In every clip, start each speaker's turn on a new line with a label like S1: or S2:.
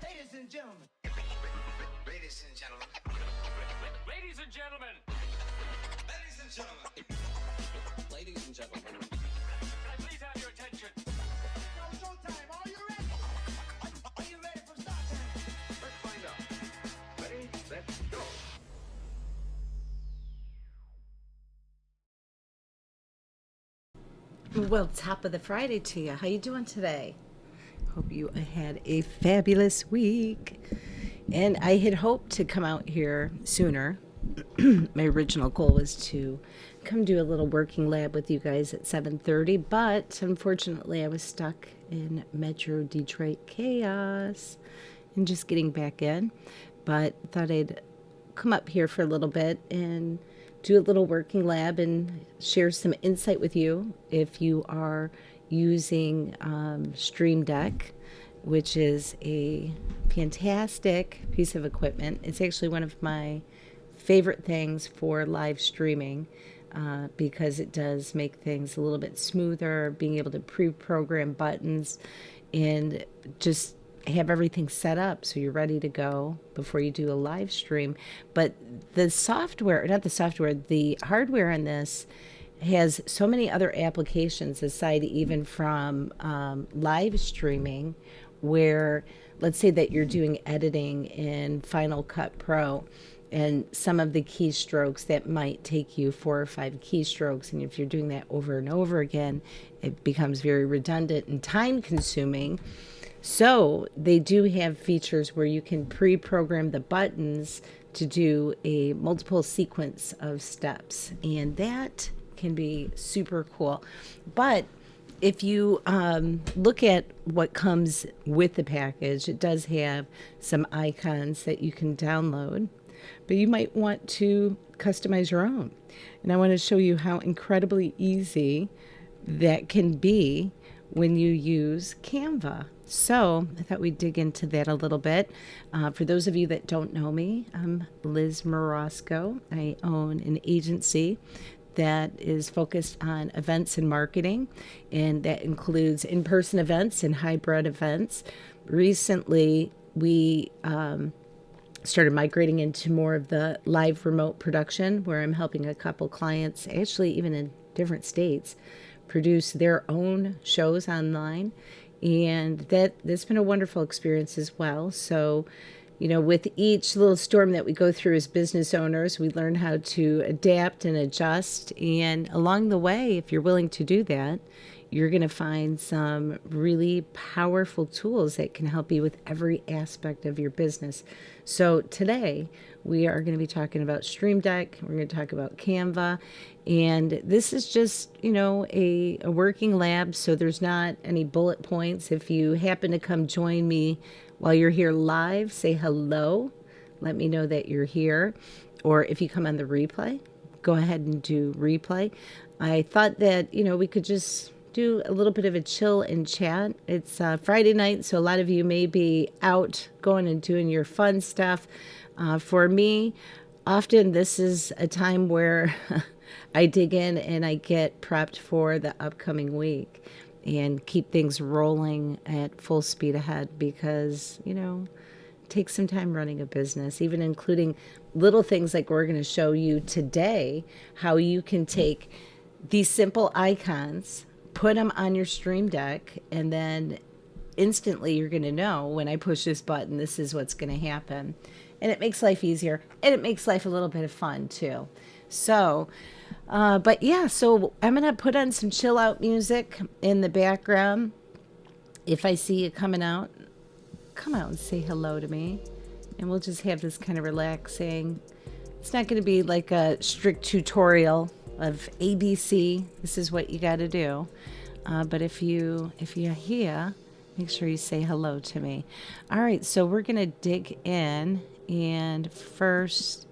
S1: Ladies and gentlemen. Ladies and gentlemen. Ladies and gentlemen. Ladies and gentlemen. Ladies and gentlemen. Can I please have your attention? It's showtime. Are you ready? Are you ready for start time? Let's find out. Ready, let's go.
S2: Well, top of the Friday to you. How you doing today? Hope you had a fabulous week. And I had hoped to come out here sooner. My original goal was to come do a little working lab with you guys at 7:30, but unfortunately I was stuck in Metro Detroit chaos and just getting back in. But thought I'd come up here for a little bit and do a little working lab and share some insight with you if you are using Stream Deck, which is a fantastic piece of equipment. It's actually one of my favorite things for live streaming because it does make things a little bit smoother, being able to pre-program buttons and just have everything set up so you're ready to go before you do a live stream. But the hardware on this has so many other applications aside even from live streaming, where let's say that you're doing editing in Final Cut Pro, and some of the keystrokes that might take you 4 or 5 keystrokes, and if you're doing that over and over again, it becomes very redundant and time consuming. So they do have features where you can pre-program the buttons to do a multiple sequence of steps, and that can be super cool. But if you look at what comes with the package, it does have some icons that you can download, but you might want to customize your own. And I want to show you how incredibly easy that can be when you use Canva. So I thought we'd dig into that a little bit. For those of you that don't know me, I'm Liz Marasco. I own an agency that is focused on events and marketing, and that includes in-person events and hybrid events. Recently, we started migrating into more of the live remote production, where I'm helping a couple clients, actually even in different states, produce their own shows online. And that's been a wonderful experience as well. So, you know, with each little storm that we go through as business owners, we learn how to adapt and adjust. And along the way, if you're willing to do that, you're going to find some really powerful tools that can help you with every aspect of your business. So today, we are going to be talking about Stream Deck. We're going to talk about Canva. And this is just, you know, a working lab, so there's not any bullet points. If you happen to come join me while you're here live, say hello. Let me know that you're here. Or if you come on the replay, go ahead and do replay. I thought that, you know, we could just do a little bit of a chill and chat. It's Friday night, so a lot of you may be out going and doing your fun stuff. For me, often this is a time where I dig in and I get prepped for the upcoming week. and keep things rolling at full speed ahead, because, it takes some time running a business, even including little things like we're going to show you today, how you can take these simple icons, put them on your Stream Deck, and then instantly you're going to know when I push this button, this is what's going to happen. And it makes life easier, and it makes life a little bit of fun too. So, but yeah, so I'm going to put on some chill out music in the background. If I see you coming out, come out and say hello to me. And we'll just have this kind of relaxing. It's not going to be like a strict tutorial of ABC. This is what you got to do. But if you're here, make sure you say hello to me. All right, so we're going to dig in. And first,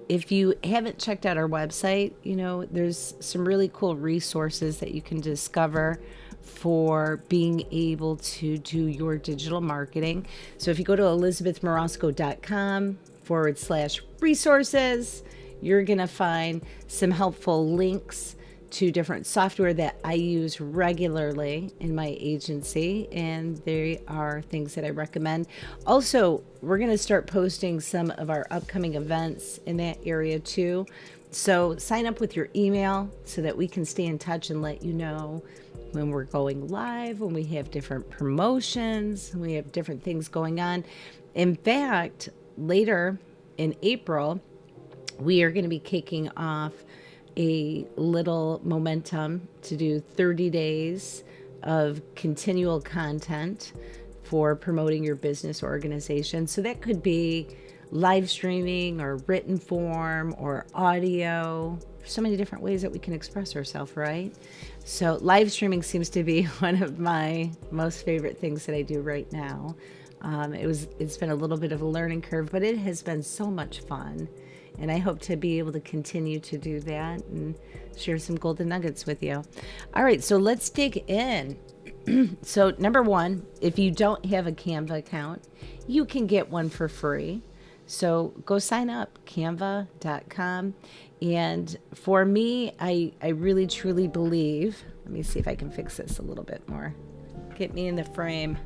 S2: if you haven't checked out our website, there's some really cool resources that you can discover for being able to do your digital marketing. So if you go to elizabethmarasco.com/resources, you're going to find some helpful links to different software that I use regularly in my agency, and they are things that I recommend. Also, we're going to start posting some of our upcoming events in that area too. So sign up with your email so that we can stay in touch and let you know when we're going live, when we have different promotions, when we have different things going on. In fact, later in April, we are going to be kicking off a little momentum to do 30 days of continual content for promoting your business organization. So that could be live streaming or written form or audio. There's so many different ways that we can express ourselves, right? So live streaming seems to be one of my most favorite things that I do right now. It's been a little bit of a learning curve, but it has been so much fun. And I hope to be able to continue to do that and share some golden nuggets with you. All right, so let's dig in. So number one, if you don't have a Canva account, you can get one for free. So go sign up, canva.com. And for me, I really truly believe, let me see if I can fix this a little bit more. Get me in the frame.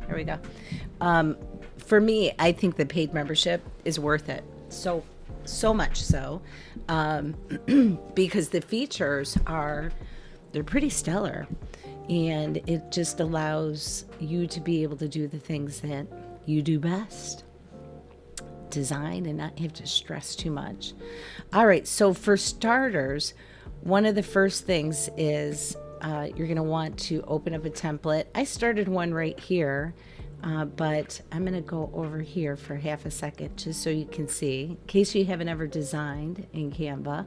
S2: There we go. For me, I think the paid membership is worth it. So much so, because the features they're pretty stellar, and it just allows you to be able to do the things that you do best, design, and not have to stress too much. All right, so for starters, one of the first things is you're going to want to open up a template. I started one right here. But I'm going to go over here for half a second just so you can see, in case you haven't ever designed in Canva.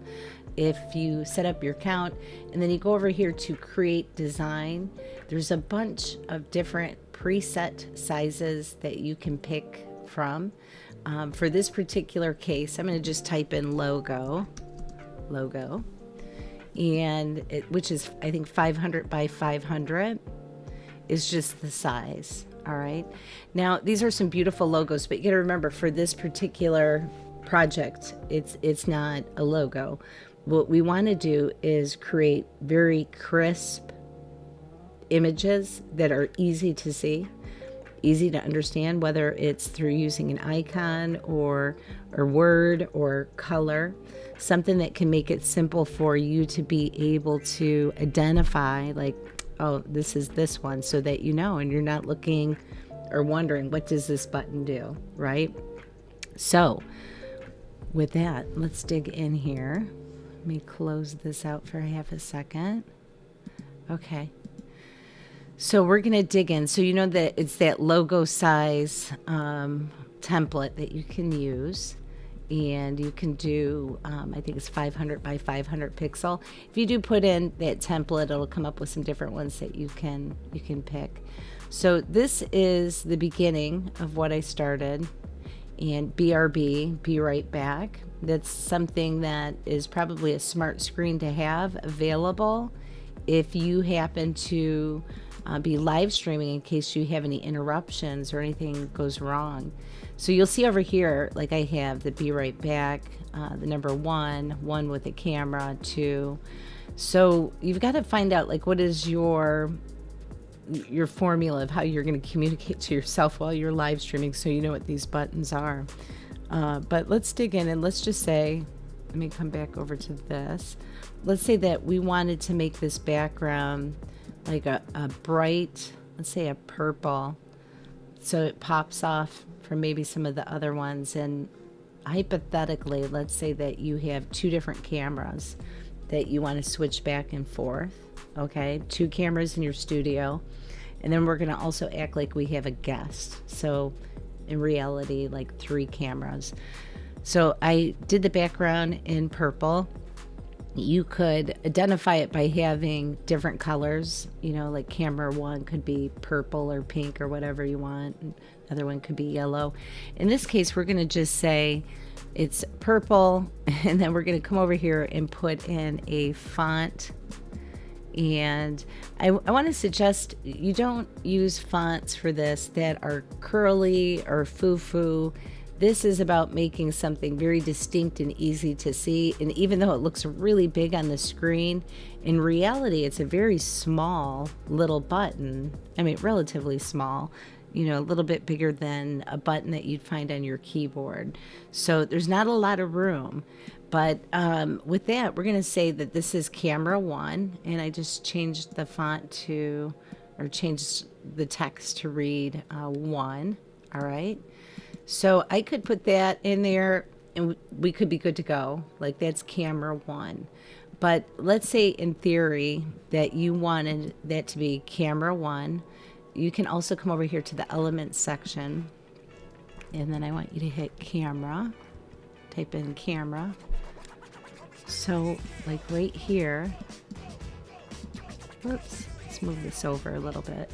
S2: If you set up your account and then you go over here to create design, there's a bunch of different preset sizes that you can pick from. For this particular case, I'm going to just type in logo, and which is, I think, 500 by 500 is just the size. All right. Now, these are some beautiful logos, but you got to remember, for this particular project, it's not a logo. What we want to do is create very crisp images that are easy to see, easy to understand, whether it's through using an icon or word or color, something that can make it simple for you to be able to identify, like, oh, this is this one, so that you know, and you're not looking or wondering, what does this button do, right? So with that, let's dig in here. Let me close this out for half a second. Okay. So we're going to dig in. So you know that it's that logo size template that you can use. And you can do, I think it's 500 by 500 pixel. If you do put in that template, it'll come up with some different ones that you can pick. So this is the beginning of what I started. And BRB, be right back. That's something that is probably a smart screen to have available if you happen to be live streaming, in case you have any interruptions or anything goes wrong. So you'll see over here, like I have the be right back, the number one with a camera, 2. So you've got to find out, like, what is your your formula of how you're going to communicate to yourself while you're live streaming, so you know what these buttons are. But let's dig in and let's just say, let me come back over to this. Let's say that we wanted to make this background like a bright, let's say a purple, so it pops off from maybe some of the other ones. And hypothetically, let's say that you have two different cameras that you want to switch back and forth. Okay, two cameras in your studio, and then we're going to also act like we have a guest. So in reality, like 3 cameras. So I did the background in purple. You could identify it by having different colors, like camera 1 could be purple or pink or whatever you want. Another one could be yellow. In this case, we're going to just say it's purple, and then we're going to come over here and put in a font. And I want to suggest you don't use fonts for this that are curly or foo-foo. This is about making something very distinct and easy to see. And even though it looks really big on the screen, in reality, it's a very small little button. I mean, relatively small, a little bit bigger than a button that you'd find on your keyboard. So there's not a lot of room. But with that, we're going to say that this is camera 1, and I just changed the font to, or changed the text to read 1. All right. So I could put that in there, and we could be good to go. Like, that's camera 1. But let's say in theory that you wanted that to be camera 1. You can also come over here to the elements section, and then I want you to hit camera, type in camera. So like right here, whoops, let's move this over a little bit.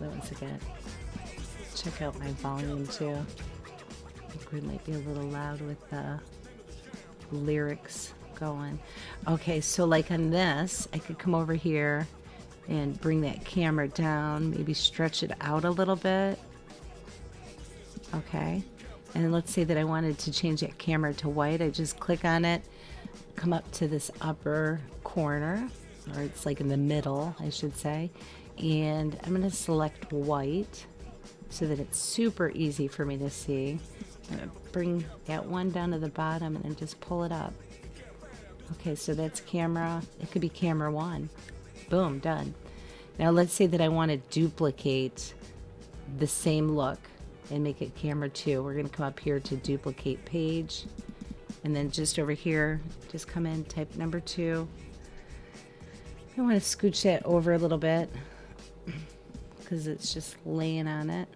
S2: Once again, check out my volume too. I think we might be a little loud with the lyrics going. Okay, so like on this, I could come over here and bring that camera down, maybe stretch it out a little bit. Okay. And let's say that I wanted to change that camera to white. I just click on it, come up to this upper corner, or it's like in the middle, I should say. And I'm going to select white so that it's super easy for me to see. I'm going to bring that one down to the bottom and then just pull it up. Okay, so that's camera, it could be camera 1. Boom, done. Now let's say that I want to duplicate the same look and make it camera 2. We're going to come up here to duplicate page, and then just over here, just come in, type number 2. I want to scooch that over a little bit because it's just laying on it.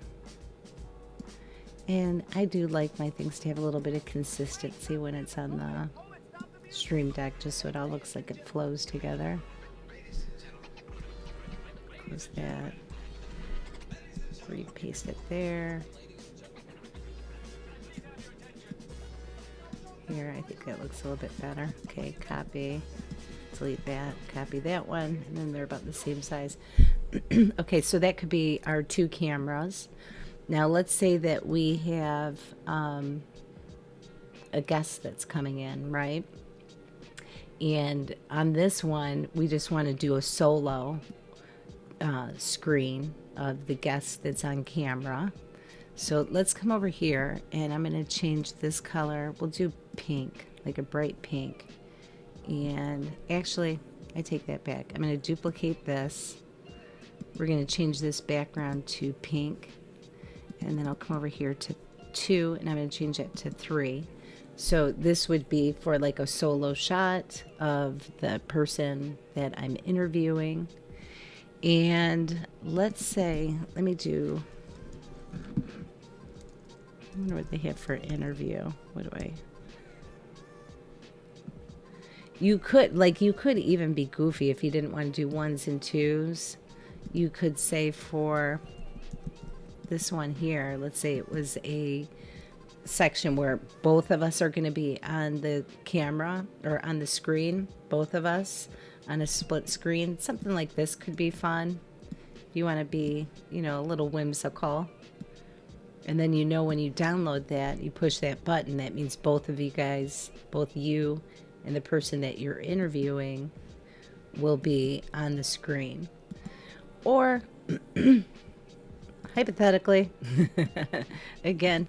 S2: And I do like my things to have a little bit of consistency when it's on the Stream Deck, just so it all looks like it flows together. Close that. Repaste it there. Here, I think that looks a little bit better. Okay, copy, delete that, copy that one, and then they're about the same size. Okay, so that could be our 2 cameras. Now let's say that we have a guest that's coming in, right? And on this one, we just want to do a solo screen of the guest that's on camera. So let's come over here, and I'm going to change this color. We'll do pink, like a bright pink. And actually, I take that back. I'm going to duplicate this. We're going to change this background to pink. And then I'll come over here to 2, and I'm going to change it to 3. So this would be for like a solo shot of the person that I'm interviewing. And let's say, let me do, I wonder what they have for interview. What do I? You could even be goofy if you didn't want to do 1s and 2s. You could say for this one here, let's say it was a section where both of us are going to be on the camera or on the screen, both of us on a split screen. Something like this could be fun. If you want to be, a little whimsical. And then when you download that, you push that button, that means both of you guys, both you and the person that you're interviewing will be on the screen. Or hypothetically, again,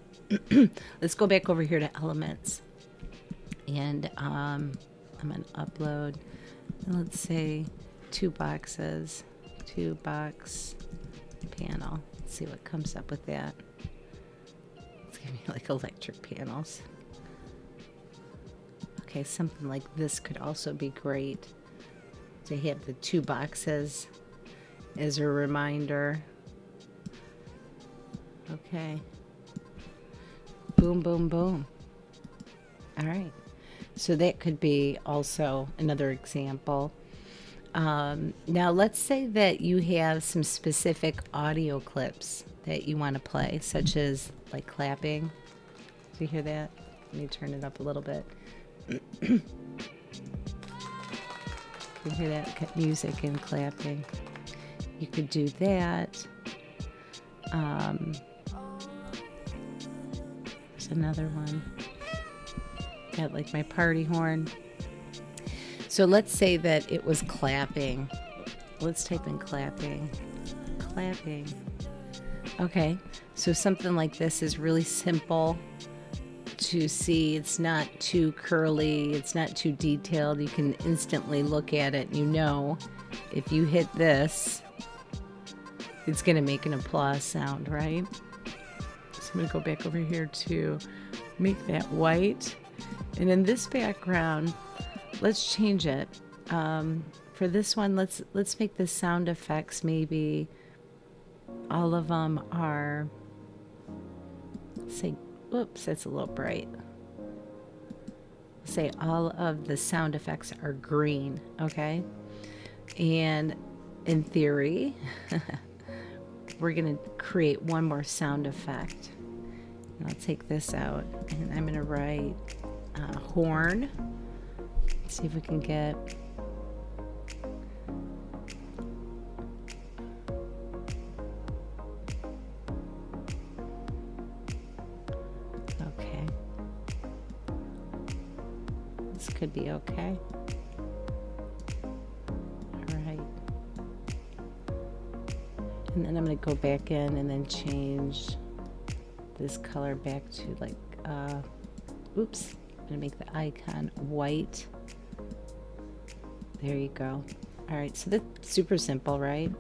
S2: let's go back over here to elements. And I'm going to upload, let's say, 2 boxes, 2 box panel. Let's see what comes up with that. It's going to be like electric panels. Okay, something like this could also be great to have the 2 boxes as a reminder. Okay. Boom, boom, boom. All right. So that could be also another example. Now, let's say that you have some specific audio clips that you want to play, such as like clapping. Do you hear that? Let me turn it up a little bit. Can you hear that? Music and clapping. You could do that. There's another one. Got like my party horn. So let's say that it was clapping. Let's type in clapping. Clapping. Okay, so something like this is really simple to see. It's not too curly. It's not too detailed. You can instantly look at it and you know if you hit this, it's going to make an applause sound, right? So I'm going to go back over here to make that white. And in this background, let's change it. For this one, let's make the sound effects maybe all of them are, say, oops, that's a little bright. Say all of the sound effects are green, okay? And in theory, we're going to create one more sound effect. And I'll take this out and I'm going to write horn. Let's see if we can get okay. This could be okay. All right. And then I'm going to go back in and then change this color back to like oops. I'm going to make the icon white. There you go. All right, so that's super simple, right?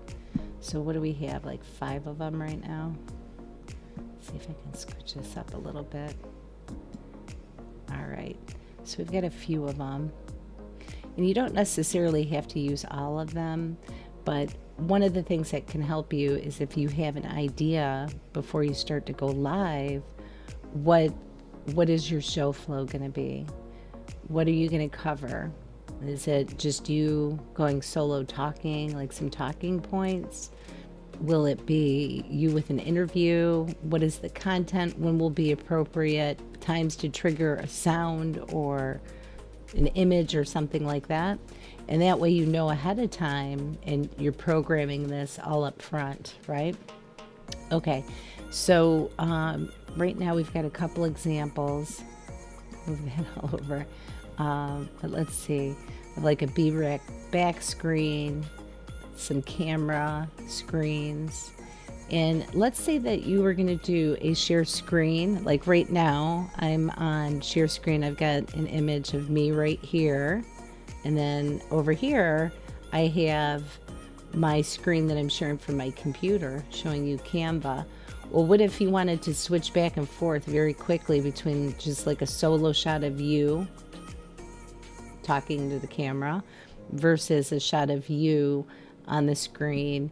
S2: So what do we have, like 5 of them right now? Let's see if I can switch this up a little bit. All right, so we've got a few of them. And you don't necessarily have to use all of them, but one of the things that can help you is if you have an idea before you start to go live, what is your show flow going to be? What are you going to cover? Is it just you going solo talking, like some talking points? Will it be you with an interview? What is the content? When will be appropriate times to trigger a sound or an image or something like that? And that way you know ahead of time and you're programming this all up front, right? Okay, so right now we've got a couple examples. Move that all over. But let's see, like a B-Rack back screen, some camera screens, and let's say that you were going to do a share screen. Like right now, I'm on share screen. I've got an image of me right here, and then over here, I have my screen that I'm sharing from my computer, showing you Canva. Well, what if you wanted to switch back and forth very quickly between just like a solo shot of you talking to the camera versus a shot of you on the screen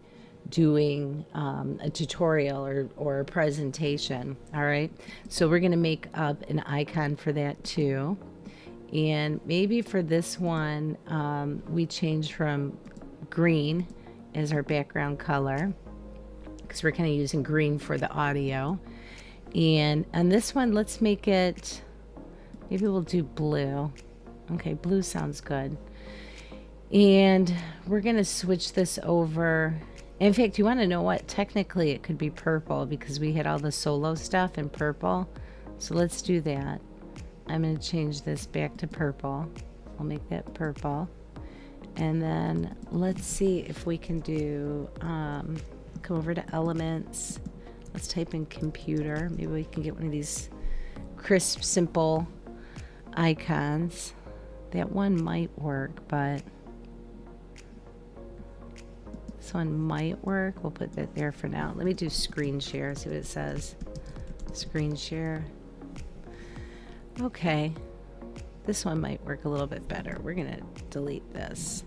S2: doing a tutorial or a presentation? All right, so we're going to make up an icon for that too. And maybe for this one, we change from green as our background color, because we're kind of using green for the audio. And on this one, let's make it, maybe we'll do blue. Okay, blue sounds good. And we're going to switch this over. In fact, you want to know what? Technically, it could be purple because we had all the solo stuff in purple. So let's do that. I'm going to change this back to purple. I'll make that purple. And then let's see if we can do, come over to elements. Let's type in computer. Maybe we can get one of these crisp, simple icons. That one might work, but this one might work. We'll put that there for now. Let me do screen share, see what it says. Screen share. Okay. This one might work a little bit better. We're going to delete this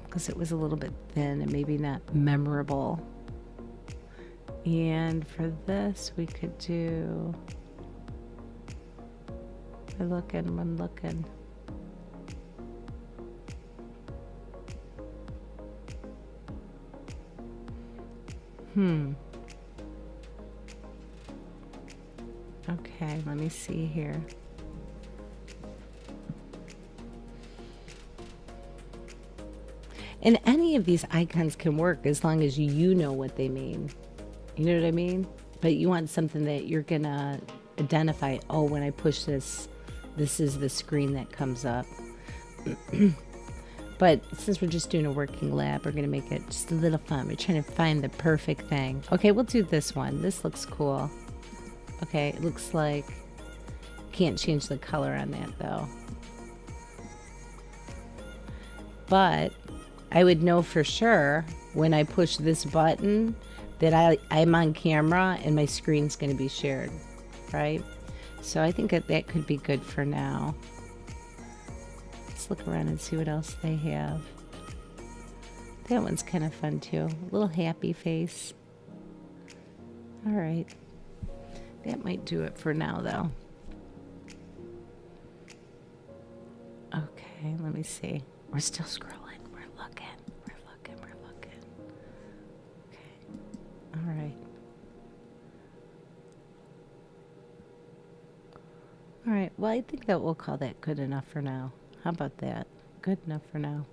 S2: because it was a little bit thin and maybe not memorable. And for this, we could do, I'm looking. Okay, let me see here. And any of these icons can work as long as you know what they mean. You know what I mean? But you want something that you're gonna identify, oh, when I push this, this is the screen that comes up. But since we're just doing a working lab, we're gonna make it just a little fun. We're trying to find the perfect thing. Okay, we'll do this one. This looks cool. Okay, it looks like, can't change the color on that though. But I would know for sure when I push this button that I'm on camera and my screen's going to be shared, right? So I think that could be good for now. Let's look around and see what else they have. That one's kind of fun too. A little happy face. All right. That might do it for now though. Okay, let me see. We're still scrolling. We're looking. Okay. All right. All right. Well, I think that we'll call that good enough for now. How about that? Good enough for now.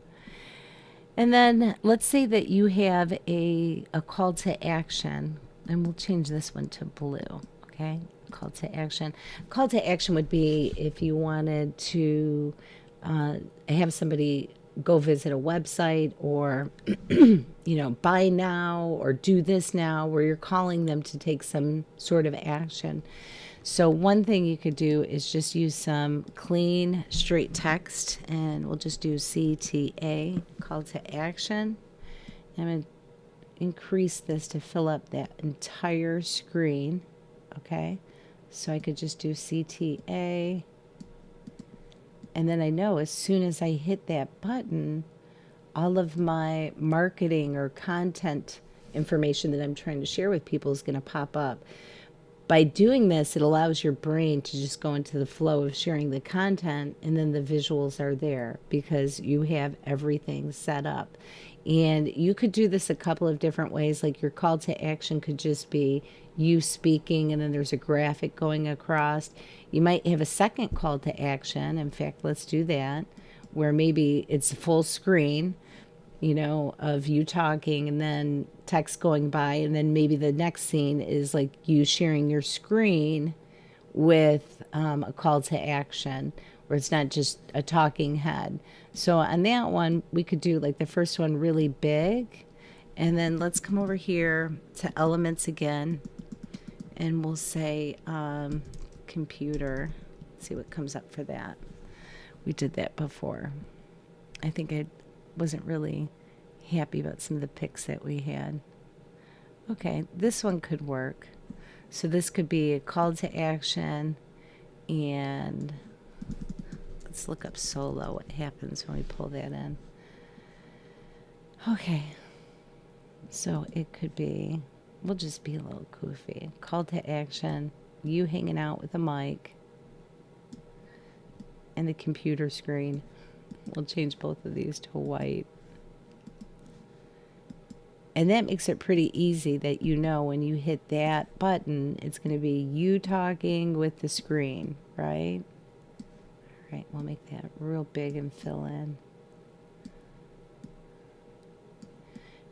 S2: And then let's say that you have a call to action, and we'll change this one to blue. Okay. Call to action. Call to action would be if you wanted to have somebody go visit a website or, buy now or do this now, where you're calling them to take some sort of action. So one thing you could do is just use some clean, straight text, and we'll just do CTA, call to action. I'm going to increase this to fill up that entire screen. Okay, so I could just do CTA. And then I know as soon as I hit that button, all of my marketing or content information that I'm trying to share with people is going to pop up. By doing this, it allows your brain to just go into the flow of sharing the content, and then the visuals are there because you have everything set up. And you could do this a couple of different ways. Like your call to action could just be you speaking, and then there's a graphic going across. You might have a second call to action. In fact, let's do that, where maybe it's full screen, of you talking and then text going by. And then maybe the next scene is like you sharing your screen with a call to action, where it's not just a talking head. So on that one, we could do like the first one really big. And then let's come over here to elements again. And we'll say computer. See what comes up for that. We did that before. I think I wasn't really happy about some of the picks that we had. Okay, this one could work. So this could be a call to action, and let's look up solo, what happens when we pull that in. Okay, so it could be, we'll just be a little goofy. Call to action, you hanging out with a mic, and the computer screen. We'll change both of these to white. And that makes it pretty easy that when you hit that button, it's going to be you talking with the screen, right? All right, we'll make that real big and fill in.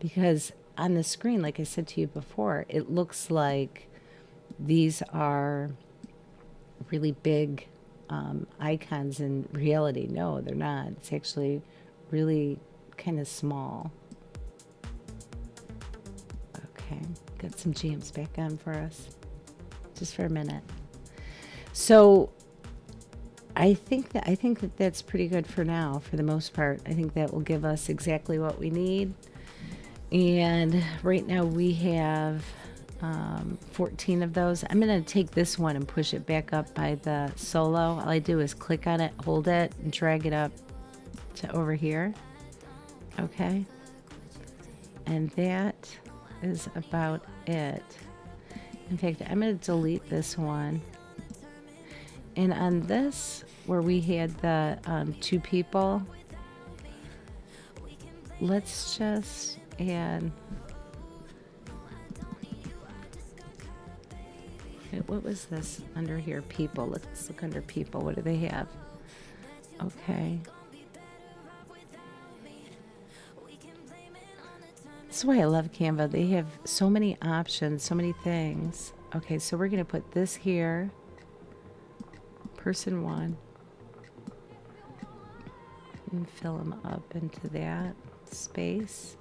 S2: Because on the screen, like I said to you before, it looks like these are really big icons in reality. No, they're not. It's actually really kind of small. Okay, got some jams back on for us, just for a minute. So I think that that's pretty good for now, for the most part. I think that will give us exactly what we need. And right now we have 14 of those. I'm going to take this one and push it back up by the solo. All I do is click on it, hold it, and drag it up to over here. Okay. And that is about it. In fact, I'm going to delete this one. And on this, where we had the 2 people, let's just add, what was this under here? People. Let's look under people. What do they have? Okay. That's why I love Canva. They have so many options, so many things. Okay, so we're going to put this here. Person 1. And fill them up into that space.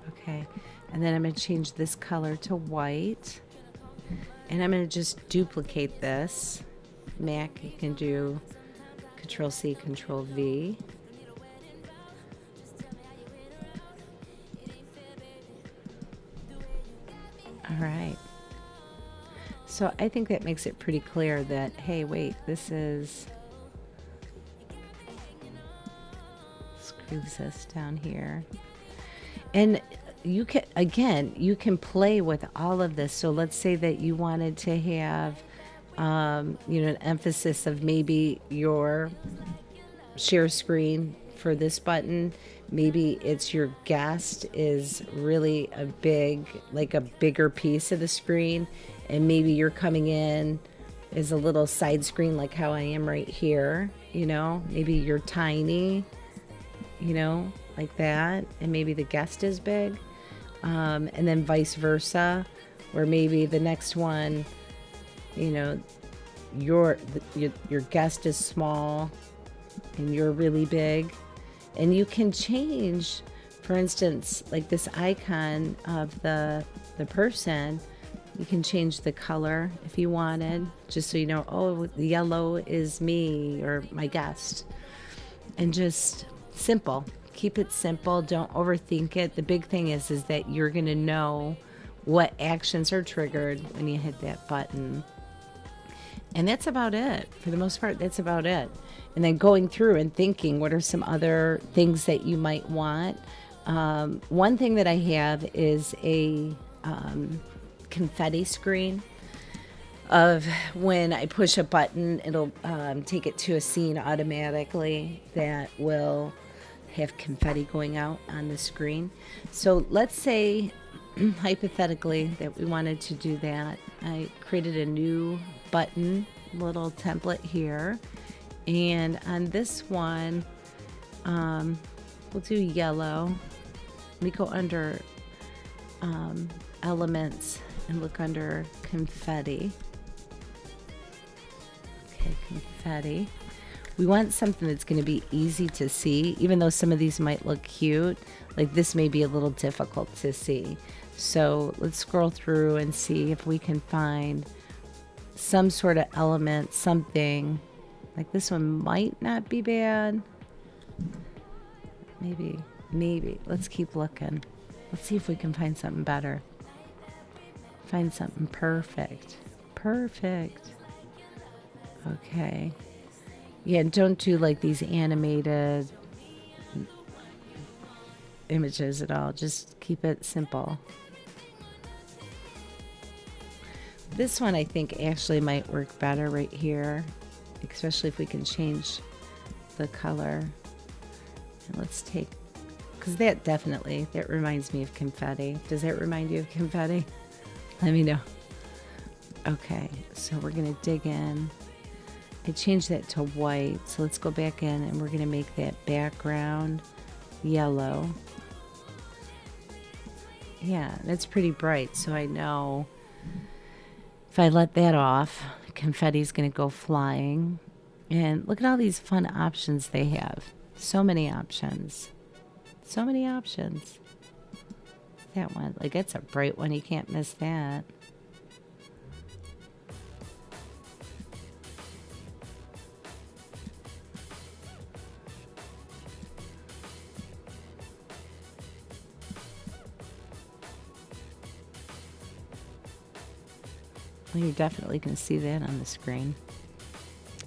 S2: Okay, and then I'm going to change this color to white. And I'm going to just duplicate this. Mac, you can do Control-C, Control-V. All right. So I think that makes it pretty clear that, hey, wait, this is, screws this down here. And you can, again, you can play with all of this. So let's say that you wanted to have, an emphasis of maybe your share screen for this button. Maybe it's your guest is really a bigger piece of the screen. And maybe you're coming in as a little side screen like how I am right here. Maybe you're tiny, like that. And maybe the guest is big. And then vice versa, where maybe the next one, your guest is small and you're really big. And you can change, for instance, like this icon of the person, you can change the color if you wanted, just so you know, oh, the yellow is me or my guest. And just simple. Keep it simple. Don't overthink it. The big thing is that you're going to know what actions are triggered when you hit that button. And that's about it. For the most part, that's about it. And then going through and thinking, what are some other things that you might want? One thing that I have is a confetti screen of when I push a button, it'll take it to a scene automatically that will have confetti going out on the screen. So let's say, hypothetically, that we wanted to do that. I created a new button, little template here. And on this one, we'll do yellow. We go under elements and look under confetti. Okay, confetti. We want something that's going to be easy to see, even though some of these might look cute. Like this may be a little difficult to see. So let's scroll through and see if we can find some sort of element, something. Like this one might not be bad. Maybe. Let's keep looking. Let's see if we can find something better. Find something perfect. Okay. Yeah, don't do like these animated images at all. Just keep it simple. This one I think actually might work better right here, especially if we can change the color. And let's take, because that reminds me of confetti. Does that remind you of confetti? Let me know. Okay, so we're going to dig in. I changed that to white, so let's go back in and we're going to make that background yellow. Yeah, that's pretty bright, so I know if I let that off, confetti's going to go flying. And look at all these fun options they have. So many options. So many options. That one, like, it's a bright one. You can't miss that. Well, you're definitely going to see that on the screen.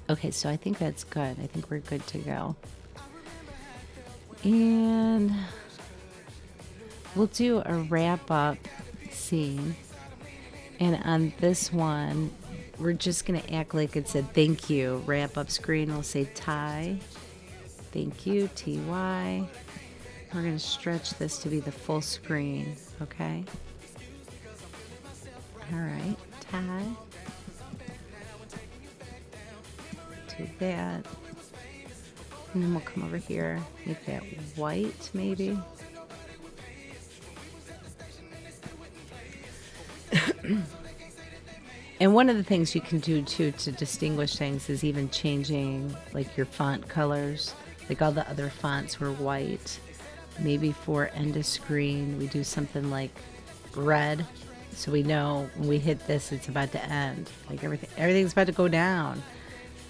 S2: Okay, so I think that's good. I think we're good to go. And we'll do a wrap-up scene. And on this one, we're just going to act like it's a thank you wrap-up screen. We'll say Ty. Thank you, TY. We're going to stretch this to be the full screen, okay? All right, Ty. Do that. And then we'll come over here, make that white, maybe. And one of the things you can do, too, to distinguish things is even changing, like, your font colors. Like, all the other fonts were white. Maybe for end of screen, we do something like red. So we know when we hit this, it's about to end. Like, everything's about to go down.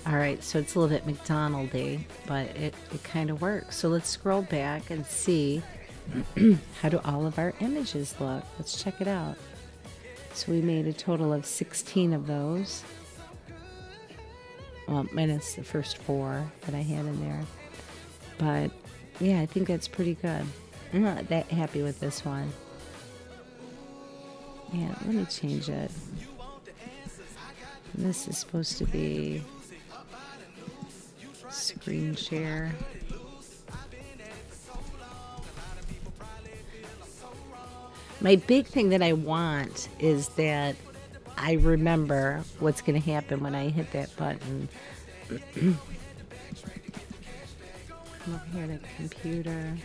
S2: All right, so it's a little bit McDonald-y, but it kind of works. So let's scroll back and see how do all of our images look. Let's check it out. So we made a total of 16 of those. Well, minus the first 4 that I had in there. But, yeah, I think that's pretty good. I'm not that happy with this one. Yeah, let me change it. This is supposed to be screen share. My big thing that I want is that I remember what's going to happen when I hit that button. Come over here to computer.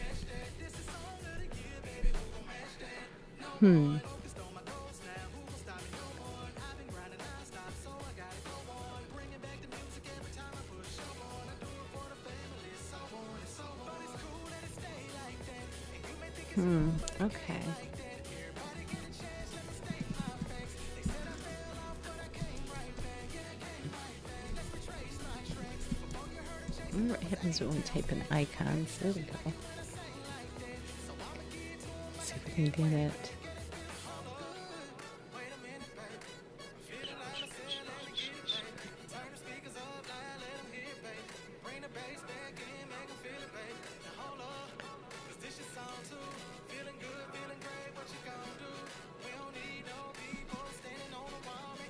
S2: Okay. I wonder what happens when we type in icons. There we go. Let's see if we can get it.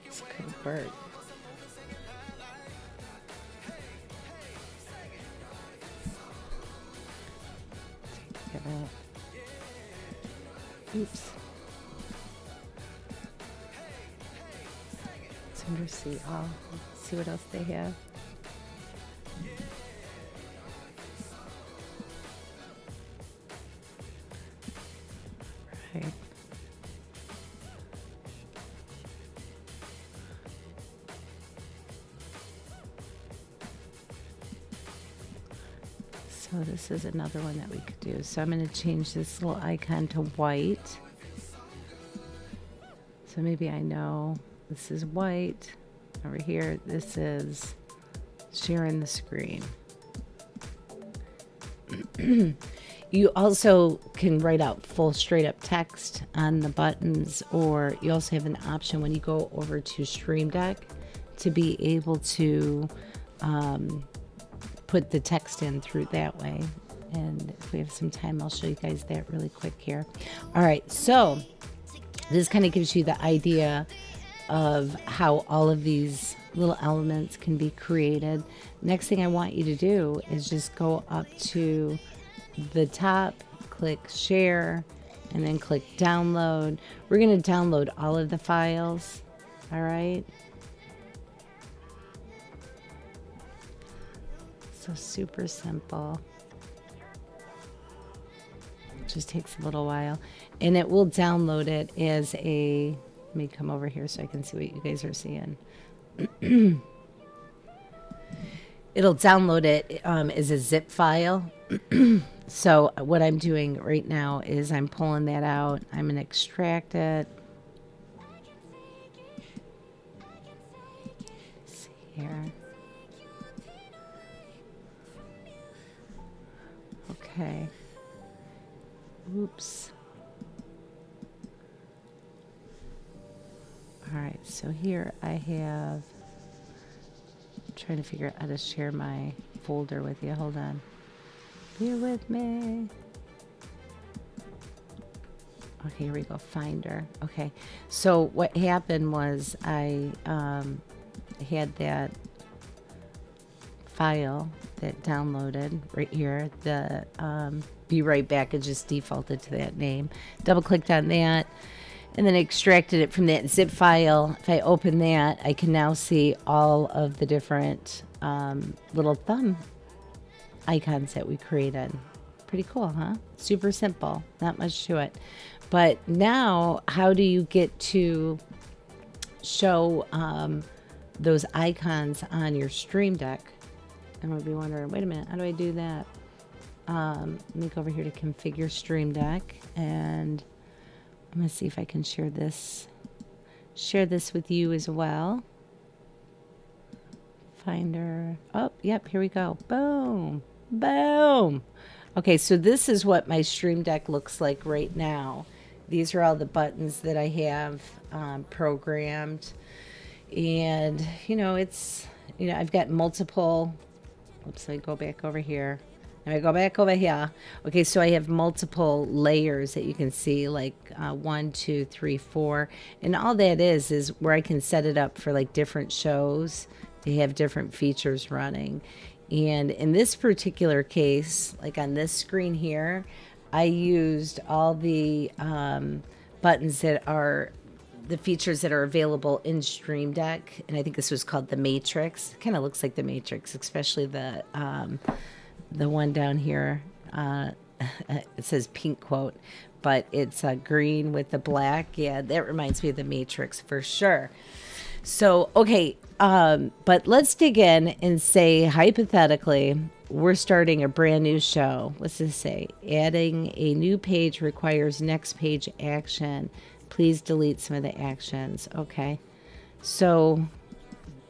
S2: This could work. Take that out. Oops. It's under see all. Let's see what else they have. Right. So this is another one that we could do. So I'm going to change this little icon to white. So maybe I know this is white. Over here, this is sharing the screen. You also can write out full straight up text on the buttons, or you also have an option when you go over to Stream Deck to be able to put the text in through that way. And if we have some time, I'll show you guys that really quick here. All right, so this kind of gives you the idea of how all of these little elements can be created. Next thing I want you to do is just go up to the top, click share, and then click download. We're going to download all of the files. All right. So super simple. Just takes a little while, and it will download it as a, let me come over here so I can see what you guys are seeing. it'll download it as a zip file. So what I'm doing right now is I'm pulling that out. I'm going to extract it. Let's see here. Okay. Oops. All right, so here I have, I'm trying to figure out how to share my folder with you. Hold on. Bear with me. Okay, here we go. Finder. Okay. So what happened was I had that file that downloaded right here. The Be Right Back, it just defaulted to that name. Double clicked on that and then extracted it from that zip file. If I open that, I can now see all of the different little thumb icons that we created. Pretty cool, huh? Super simple, not much to it. But now, how do you get to show those icons on your Stream Deck? I'm gonna be wondering, wait a minute, how do I do that? Let me go over here to configure Stream Deck, and I'm gonna see if I can share this with you as well. Finder. Oh, yep, here we go. Boom. Boom. Okay, so this is what my Stream Deck looks like right now. These are all the buttons that I have programmed. And, I've got multiple. Oops, let me go back over here. Now I go back over here. Okay, so I have multiple layers that you can see, like 1, 2, 3, 4. And all that is where I can set it up for like different shows. They have different features running. And in this particular case, like on this screen here, I used all the buttons that are the features that are available in Stream Deck. And I think this was called the Matrix. It kind of looks like the Matrix, especially the one down here. It says pink quote, but it's green with the black. Yeah, that reminds me of the Matrix for sure. So, okay, but let's dig in and say, hypothetically, we're starting a brand new show. What's this say? Adding a new page requires next page action. Please delete some of the actions. Okay, so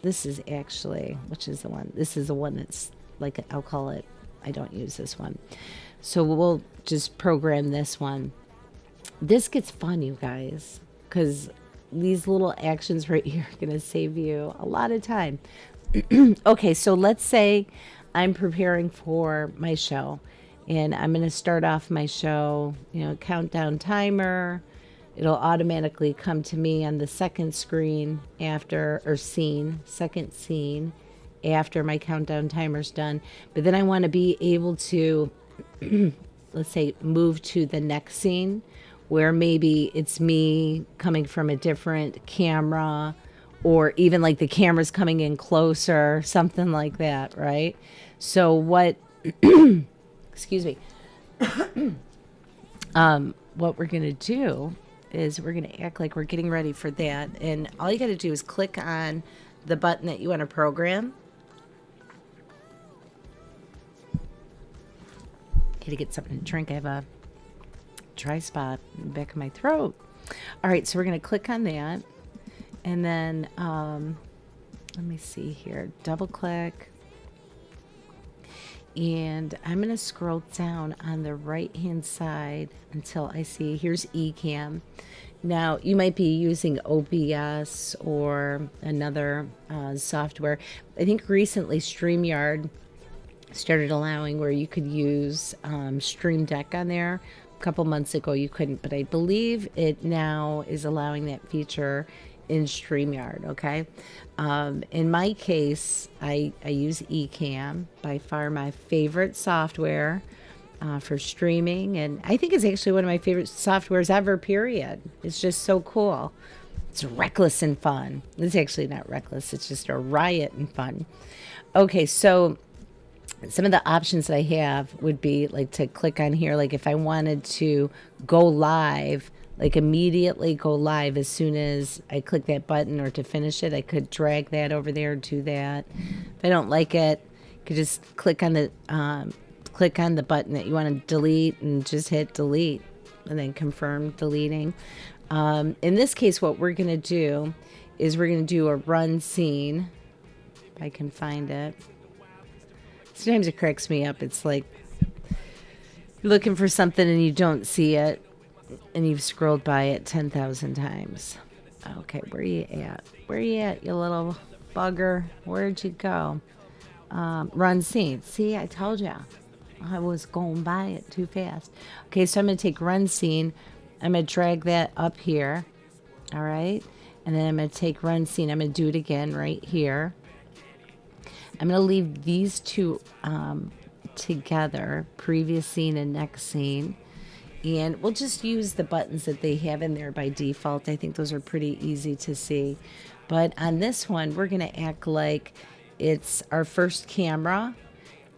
S2: this is actually, which is the one? This is the one that's like, I'll call it, I don't use this one. So we'll just program this one. This gets fun, you guys, because these little actions right here are going to save you a lot of time. Okay, so let's say I'm preparing for my show, and I'm going to start off my show, countdown timer. It'll automatically come to me on the second screen second scene after my countdown timer's done. But then I want to be able to, let's say, move to the next scene, where maybe it's me coming from a different camera, or even like the camera's coming in closer, something like that, right? So what, excuse me, what we're going to do is we're going to act like we're getting ready for that. And all you got to do is click on the button that you want to program. Gotta get something to drink. I have a dry spot in the back of my throat. All right, so we're going to click on that. And then, let me see here. Double click. And I'm going to scroll down on the right-hand side until I see, here's Ecamm. Now, you might be using OBS or another software. I think recently StreamYard started allowing where you could use Stream Deck on there. A couple months ago you couldn't, but I believe it now is allowing that feature in StreamYard. Okay, in my case, I use Ecamm, by far my favorite software for streaming, and I think it's actually one of my favorite softwares ever, period. It's just so cool. It's reckless and fun. It's actually not reckless, it's just a riot and fun. Okay, so some of the options that I have would be like to click on here, like if I wanted to go live, like immediately go live as soon as I click that button, or to finish it, I could drag that over there, do that. If I don't like it, could just click on the button that you want to delete and just hit delete and then confirm deleting. In this case, what we're going to do is we're going to do a run scene. If I can find it. Sometimes it cracks me up. It's like you're looking for something and you don't see it and you've scrolled by it 10,000 times. Okay, where you at? Where you at, you little bugger? Where'd you go? Run scene. See, I told you. I was going by it too fast. Okay, so I'm going to take run scene. I'm going to drag that up here. All right. And then I'm going to take run scene. I'm going to do it again right here. I'm going to leave these two together, previous scene and next scene. And we'll just use the buttons that they have in there by default. I think those are pretty easy to see. But on this one, we're going to act like it's our first camera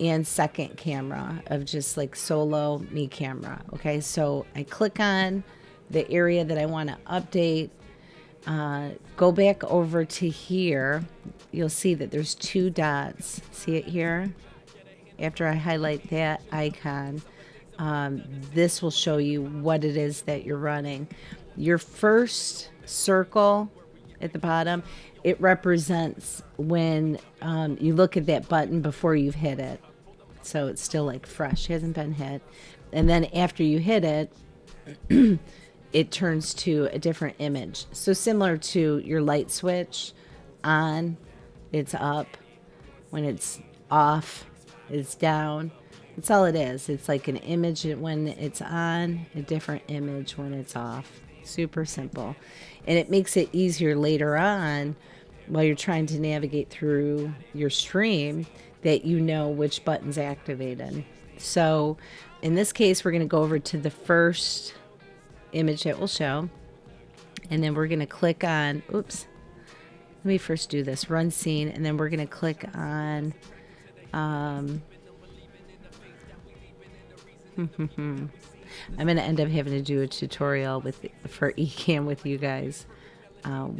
S2: and second camera of just like solo me camera. Okay, so I click on the area that I want to update. Go back over to here. You'll see that there's 2 dots. See it here? After I highlight that icon, this will show you what it is that you're running. Your first circle at the bottom, it represents when you look at that button before you've hit it. So it's still like fresh, hasn't been hit. And then after you hit it, it turns to a different image. So similar to your light switch, on, it's up. When it's off, it's down. That's all it is. It's like an image when it's on, a different image when it's off. Super simple. And it makes it easier later on while you're trying to navigate through your stream that you know which button's activated. So in this case, we're going to go over to the first image that will show. And then we're going to click on, oops, let me first do this, run scene. And then we're going to click on, I'm going to end up having to do a tutorial for Ecamm with you guys,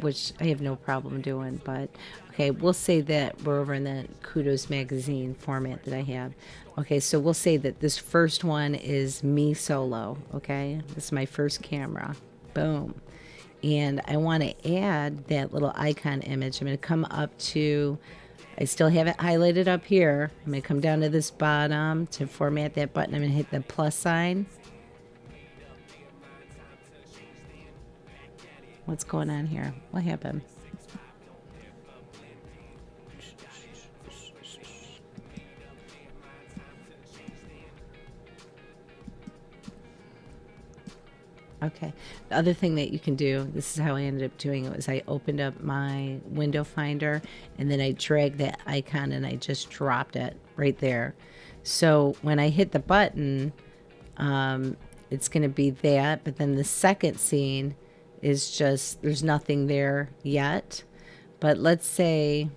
S2: which I have no problem doing. But okay, we'll say that we're over in the Kudos magazine format that I have. Okay, so we'll say that this first one is me solo. Okay, this is my first camera. Boom. And I want to add that little icon image. I'm going to come up to, I still have it highlighted up here. I'm going to come down to this bottom to format that button. I'm going to hit the plus sign. What's going on here? What happened? Okay. The other thing that you can do, this is how I ended up doing it, was I opened up my window finder and then I dragged that icon and I just dropped it right there. So when I hit the button, it's going to be that, but then the second scene is just, there's nothing there yet. But let's say,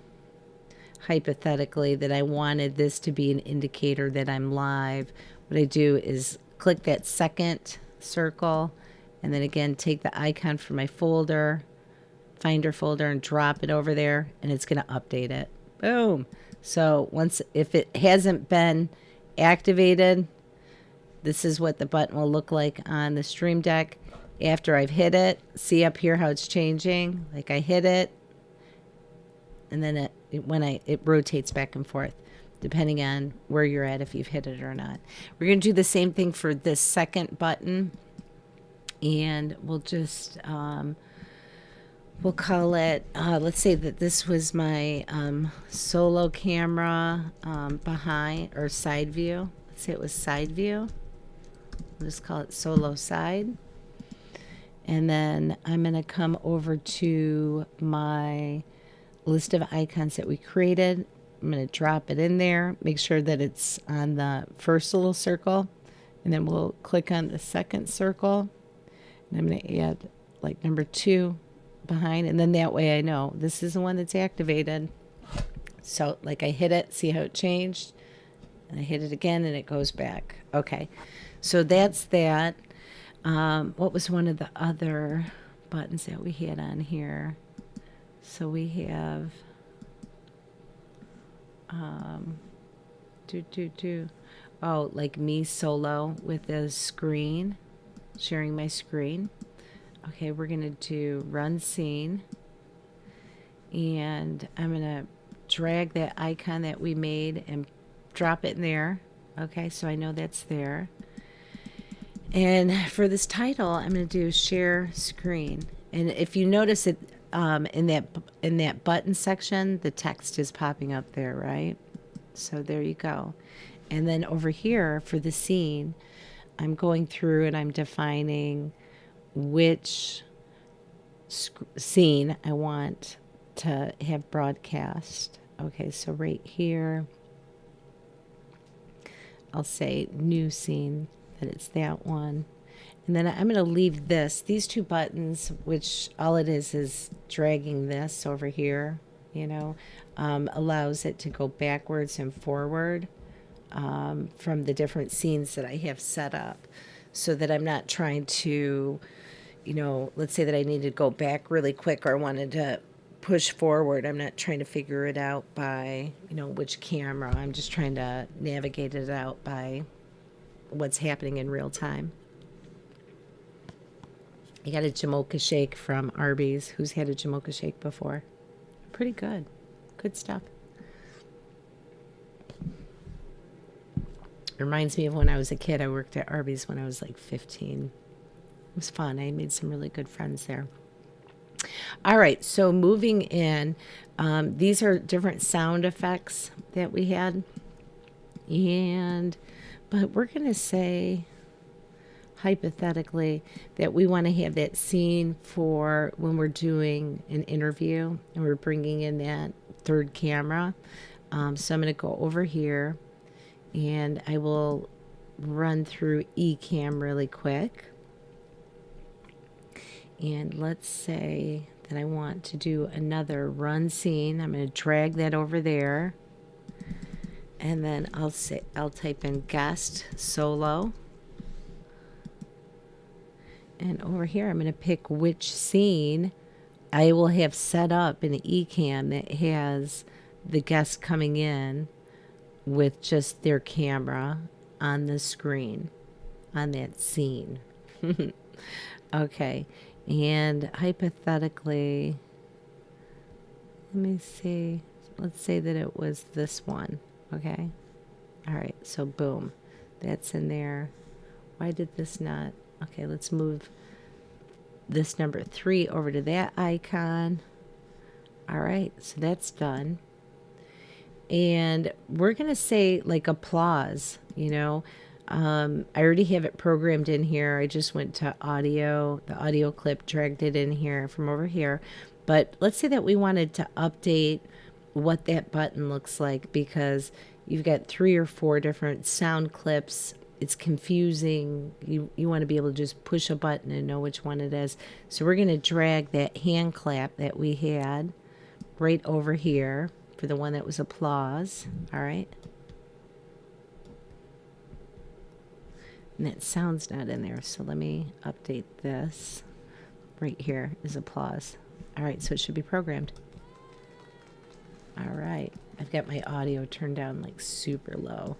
S2: hypothetically, that I wanted this to be an indicator that I'm live. What I do is click that second circle and then again take the icon from my folder, Finder folder, and drop it over there, and it's going to update it. Boom. So once, if it hasn't been activated, this is what the button will look like on the Stream Deck. After I've hit it, see up here how it's changing? Like I hit it, and then it rotates back and forth, depending on where you're at, if you've hit it or not. We're going to do the same thing for this second button, and we'll just, we'll call it, let's say that this was my solo camera behind, or side view. Let's say it was side view. We'll just call it solo side. And then I'm going to come over to my list of icons that we created. I'm going to drop it in there, make sure that it's on the first little circle, and then we'll click on the second circle. And I'm going to add like number 2 behind, and then that way I know this is the one that's activated. So like I hit it, see how it changed, and I hit it again and it goes back. Okay, so that's that. What was one of the other buttons that we had on here? So we have Oh, like me solo with the screen, sharing my screen. Okay, we're going to do run scene. And I'm going to drag that icon that we made and drop it in there. Okay, so I know that's there. And for this title, I'm going to do share screen. And if you notice it in that button section, the text is popping up there, right? So there you go. And then over here for the scene, I'm going through and I'm defining which scene I want to have broadcast. Okay, so right here, I'll say new scene, that it's that one. And then I'm going to leave these two buttons, which all it is dragging this over here, allows it to go backwards and forward from the different scenes that I have set up, so that I'm not trying to, let's say that I need to go back really quick or wanted to push forward. I'm not trying to figure it out by, which camera. I'm just trying to navigate it out by what's happening in real time. I got a Jamocha shake from Arby's. Who's had a Jamocha shake before? Pretty good. Good stuff. Reminds me of when I was a kid. I worked at Arby's when I was like 15. It was fun. I made some really good friends there. All right, so moving in, these are different sound effects that we had. But we're going to say, hypothetically, that we want to have that scene for when we're doing an interview and we're bringing in that third camera. So I'm going to go over here and I will run through eCam really quick. And let's say that I want to do another run scene. I'm going to drag that over there. And then I'll type in guest solo. And over here, I'm going to pick which scene I will have set up in eCam that has the guest coming in with just their camera on the screen on that scene. Okay. And hypothetically, let me see. Let's say that it was this one. Okay. All right. So boom, that's in there. Why did this not? Okay. Let's move this number 3 over to that icon. All right. So that's done. And we're going to say like applause, I already have it programmed in here. I just went to audio, the audio clip, dragged it in here from over here. But let's say that we wanted to update what that button looks like, because you've got 3 or 4 different sound clips. It's confusing. You want to be able to just push a button and know which one it is. So we're going to drag that hand clap that we had right over here for the one that was applause. All right. And that sound's not in there, so let me update this. Right here is applause. All right, so it should be programmed. All right, I've got my audio turned down like super low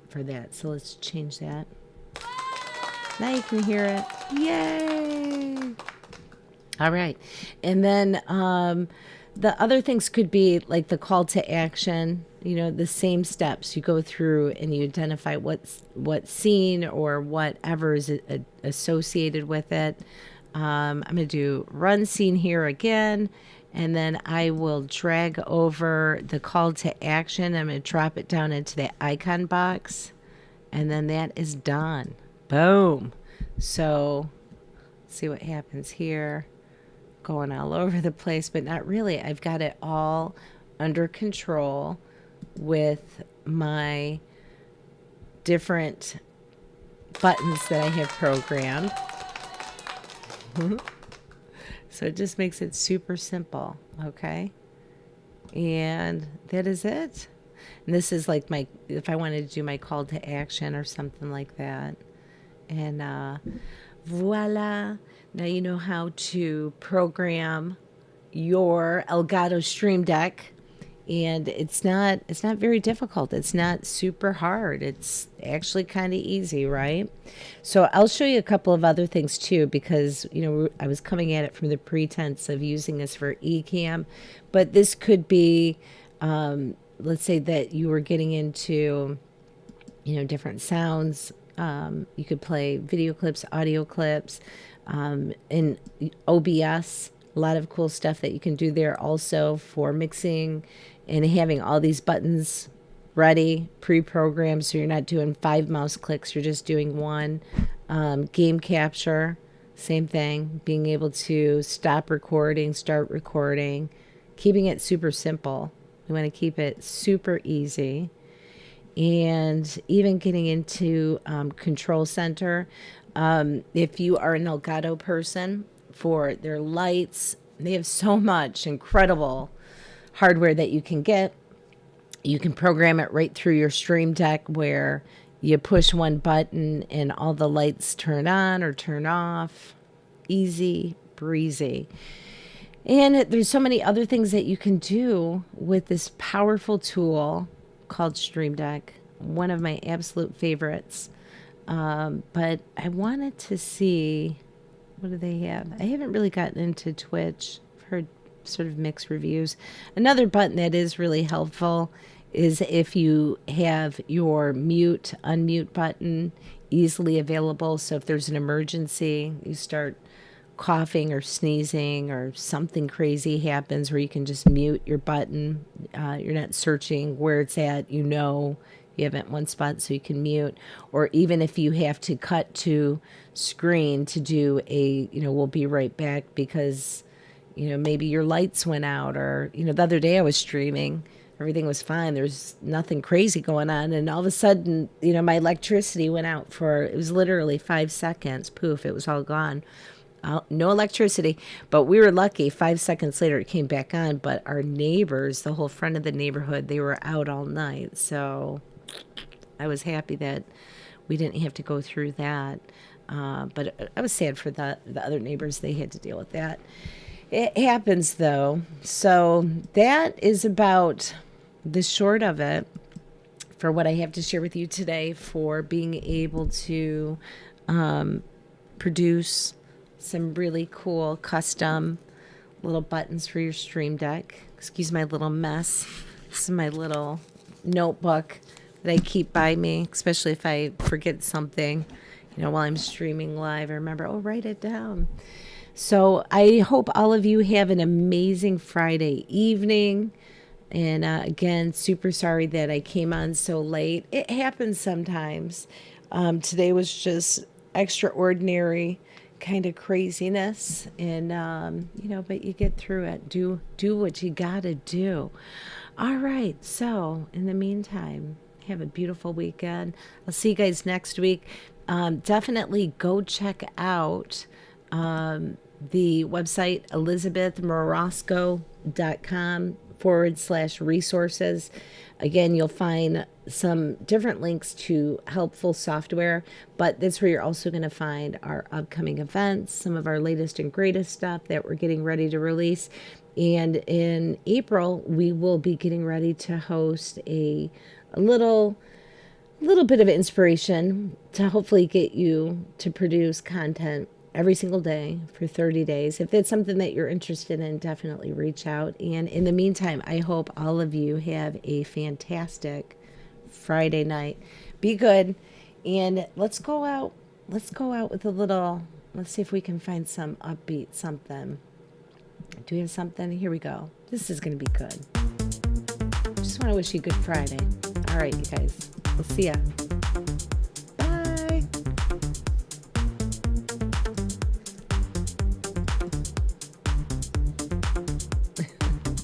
S2: for that, so let's change that. Now you can hear it. Yay! All right, and then the other things could be like the call to action, the same steps. You go through and you identify what scene or whatever is associated with it. I'm going to do run scene here again, and then I will drag over the call to action. I'm going to drop it down into the icon box, and then that is done. Boom. So let's see what happens here. Going all over the place, but not really. I've got it all under control with my different buttons that I have programmed. So it just makes it super simple. Okay. And that is it. And this is like if I wanted to do my call to action or something like that. And voila. Now you know how to program your Elgato Stream Deck And it's not very difficult. It's not super hard. It's actually kind of easy, right? So I'll show you a couple of other things too, because I was coming at it from the pretense of using this for eCam, but this could be, let's say that you were getting into different sounds. You could play video clips, audio clips, in OBS. A lot of cool stuff that you can do there also for mixing and having all these buttons ready, pre-programmed, so you're not doing 5 mouse clicks, you're just doing one. Game capture, same thing, being able to stop recording, start recording, keeping it super simple. We want to keep it super easy. And even getting into Control Center. If you are an Elgato person, for their lights, they have so much incredible hardware that you can get. You can program it right through your Stream Deck, where you push one button and all the lights turn on or turn off. Easy breezy. And there's so many other things that you can do with this powerful tool called Stream Deck. One of my absolute favorites. But I wanted to see, what do they have? I haven't really gotten into Twitch. I've heard sort of mixed reviews. Another button that is really helpful is if you have your mute, unmute button easily available. So if there's an emergency, you start coughing or sneezing or something crazy happens, where you can just mute your button. You're not searching where it's at, you have it in one spot, so you can mute. Or even if you have to cut to screen to do a, we'll be right back because, maybe your lights went out, or, the other day I was streaming, everything was fine. There's nothing crazy going on. And all of a sudden, my electricity went out it was literally 5 seconds. Poof, it was all gone. No electricity, but we were lucky. 5 seconds later, it came back on. But our neighbors, the whole front of the neighborhood, they were out all night. So I was happy that we didn't have to go through that. But I was sad for the other neighbors. They had to deal with that. It happens, though. So that is about the short of it for what I have to share with you today for being able to produce some really cool custom little buttons for your Stream Deck. Excuse my little mess. This is my little notebook that I keep by me, especially if I forget something, while I'm streaming live. I remember, write it down. So I hope all of you have an amazing Friday evening. And again, super sorry that I came on so late. It happens sometimes. Today was just extraordinary kind of craziness, and but you get through it. Do what you gotta do. All right, so in the meantime, have a beautiful weekend. I'll see you guys next week. Definitely go check out the website elizabethmarasco.com/resources. Again, you'll find some different links to helpful software, but that's where you're also going to find our upcoming events, some of our latest and greatest stuff that we're getting ready to release. And in April, we will be getting ready to host a little bit of inspiration to hopefully get you to produce content every single day for 30 days. If it's something that you're interested in, definitely reach out. And in the meantime, I hope all of you have a fantastic Friday night. Be good. And let's go out with a little, let's see if we can find some upbeat something. Do we have something? Here we go. This is going to be good. Just want to wish you a good Friday. All right, you guys. We'll see ya.